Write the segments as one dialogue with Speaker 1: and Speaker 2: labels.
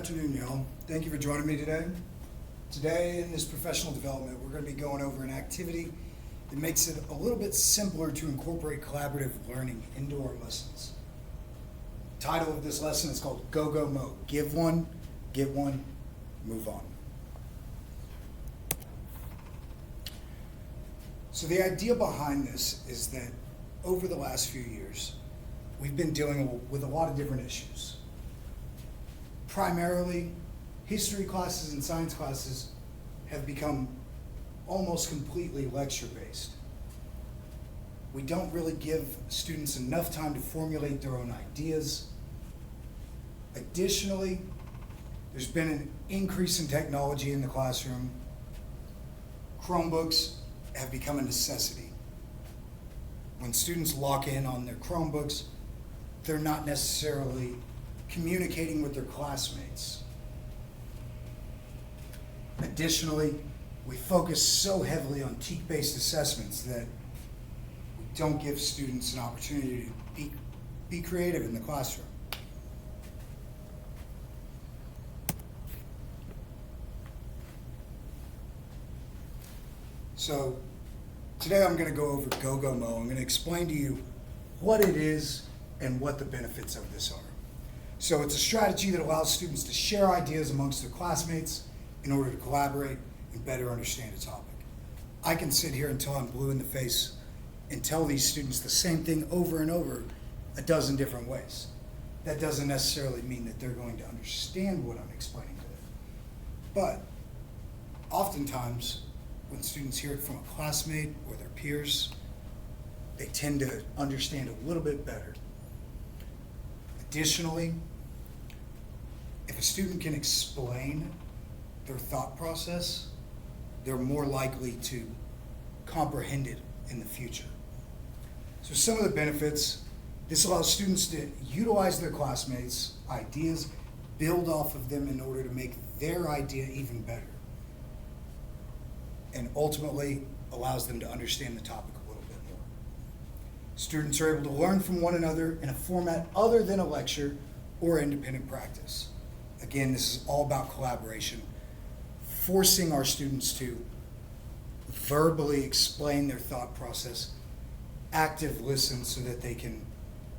Speaker 1: afternoon, y'all. Thank you for joining me today. Today, in this professional development, we're going to be going over an activity that makes it a little bit simpler to incorporate collaborative learning into our lessons. The title of this lesson is called Go-Go Mode. Give one, get one, move on. So the idea behind this is that over the last few years, we've been dealing with a lot of different issues. Primarily, history classes and science classes have become almost completely lecture-based. We don't really give students enough time to formulate their own ideas. Additionally, there's been an increase in technology in the classroom. Chromebooks have become a necessity. When students lock in on their Chromebooks, they're not necessarily communicating with their classmates. Additionally, we focus so heavily on TEKE-based assessments that we don't give students an opportunity to be creative in the classroom. So today I'm going to go over Go-Go Mo. I'm going to explain to you what it is and what the benefits of this are. So it's a strategy that allows students to share ideas amongst their classmates in order to collaborate and better understand a topic. I can sit here until I'm blue in the face and tell these students the same thing over and over a dozen different ways. That doesn't necessarily mean that they're going to understand what I'm explaining to them. But oftentimes, when students hear it from a classmate or their peers, they tend to understand a little bit better. Additionally, if a student can explain their thought process, they're more likely to comprehend it in the future. So some of the benefits, this allows students to utilize their classmates' ideas, build off of them in order to make their idea even better, and ultimately allows them to understand the topic a little bit more. Students are able to learn from one another in a format other than a lecture or independent practice. Again, this is all about collaboration, forcing our students to verbally explain their thought process, active listen so that they can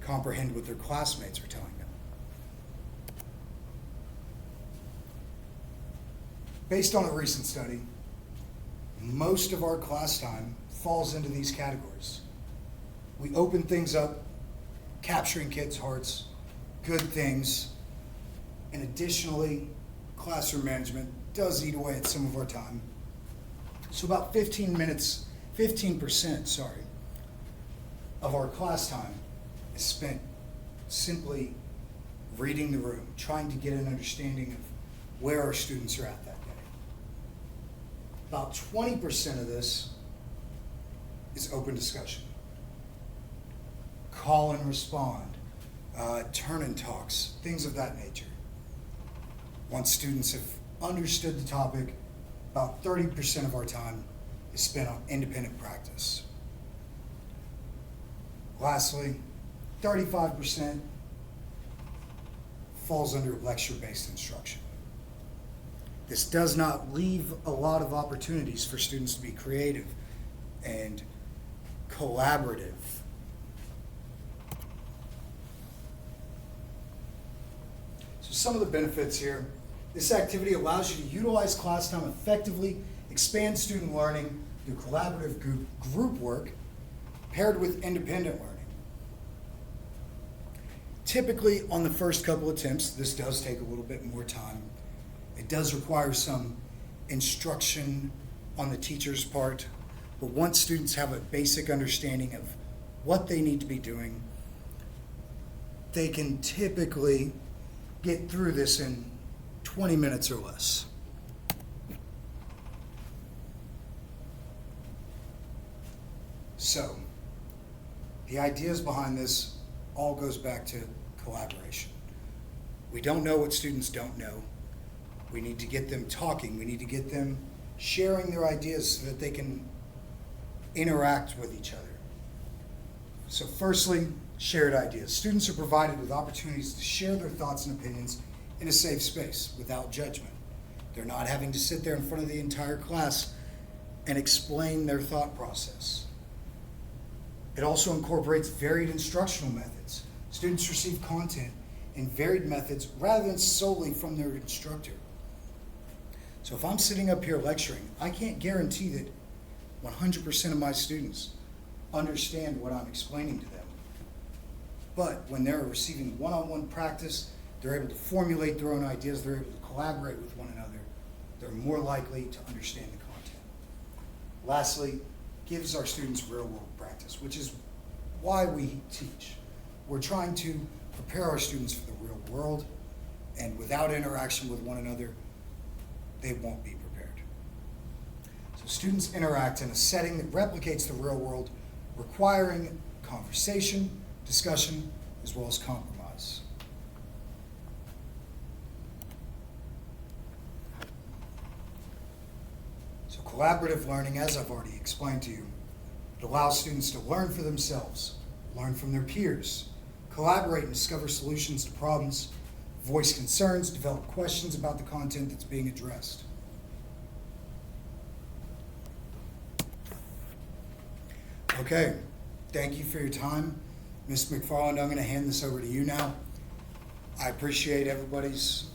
Speaker 1: comprehend what their classmates are telling them. Based on a recent study, most of our class time falls into these categories. We open things up, capturing kids' hearts, good things, and additionally, classroom management does eat away at some of our time. So about 15%, of our class time is spent simply reading the room, trying to get an understanding of where our students are at that day. About 20% of this is open discussion. Call and respond, turn and talks, things of that nature. Once students have understood the topic, about 30% of our time is spent on independent practice. Lastly, 35% falls under lecture-based instruction. This does not leave a lot of opportunities for students to be creative and collaborative. So some of the benefits here: this activity allows you to utilize class time effectively, expand student learning through collaborative group work paired with independent learning. Typically, on the first couple attempts, this does take a little bit more time. It does require some instruction on the teacher's part, but once students have a basic understanding of what they need to be doing, they can typically get through this in 20 minutes or less. So, the ideas behind this all goes back to collaboration. We don't know what students don't know. We need to get them talking. We need to get them sharing their ideas so that they can interact with each other. So firstly, shared ideas. Students are provided with opportunities to share their thoughts and opinions in a safe space without judgment. They're not having to sit there in front of the entire class and explain their thought process. It also incorporates varied instructional methods. Students receive content in varied methods rather than solely from their instructor. So if I'm sitting up here lecturing, I can't guarantee that 100% of my students understand what I'm explaining to them. But when they're receiving one-on-one practice, they're able to formulate their own ideas, they're able to collaborate with one another, they're more likely to understand the content. Lastly, gives our students real-world practice, which is why we teach. We're trying to prepare our students for the real world, and without interaction with one another, they won't be prepared. So students interact in a setting that replicates the real world, requiring conversation, discussion, as well as compromise. So collaborative learning, as I've already explained to you, it allows students to learn for themselves, learn from their peers, collaborate and discover solutions to problems, voice concerns, develop questions about the content that's being addressed. Okay, thank you for your time. Ms. McFarland, I'm going to hand this over to you now. I appreciate everybody's